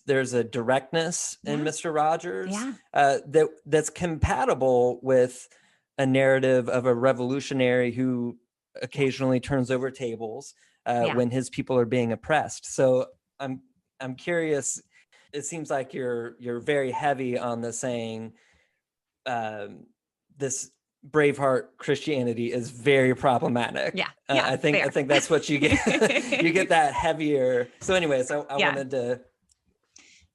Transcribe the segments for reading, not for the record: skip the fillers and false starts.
there's a directness in Mr. Rogers that's compatible with a narrative of a revolutionary who occasionally turns over tables when his people are being oppressed. So I'm curious. It seems like you're very heavy on the saying this Braveheart Christianity is very problematic. I think that's what you get. You get that heavier. So anyways, I wanted to.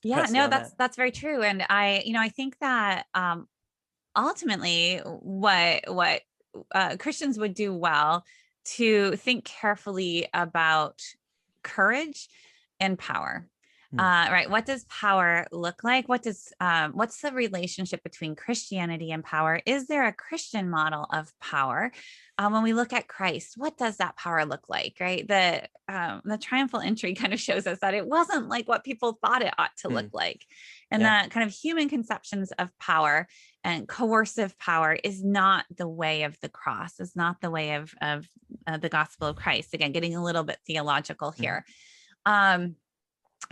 That's very true. And I think that ultimately what Christians would do well to think carefully about courage and power. Right. What does power look like? What's the relationship between Christianity and power? Is there a Christian model of power? When we look at Christ, what does that power look like? Right. The triumphal entry kind of shows us that it wasn't like what people thought it ought to look like. And that kind of human conceptions of power and coercive power is not the way of the cross, is not the way of the gospel of Christ. Again, getting a little bit theological here.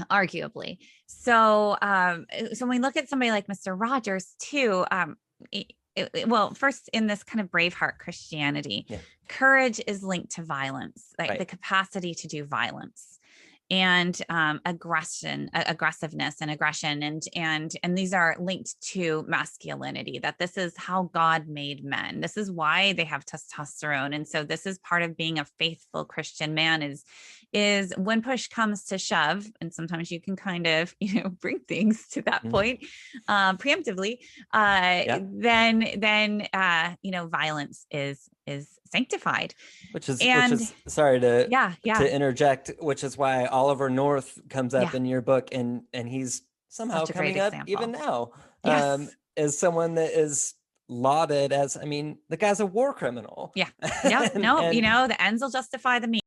Arguably. So when we look at somebody like Mr. Rogers too, well, first in this kind of Braveheart Christianity, courage is linked to violence, like the capacity to do violence and aggressiveness and aggression. And these are linked to masculinity, that this is how God made men. This is why they have testosterone. And so this is part of being a faithful Christian man is when push comes to shove, and sometimes you can kind of, bring things to that point preemptively, then violence is sanctified. Which is sorry to interject, which is why Oliver North comes up in your book, and he's somehow coming up even now as someone that is lauded as, the guy's a war criminal. The ends will justify the means.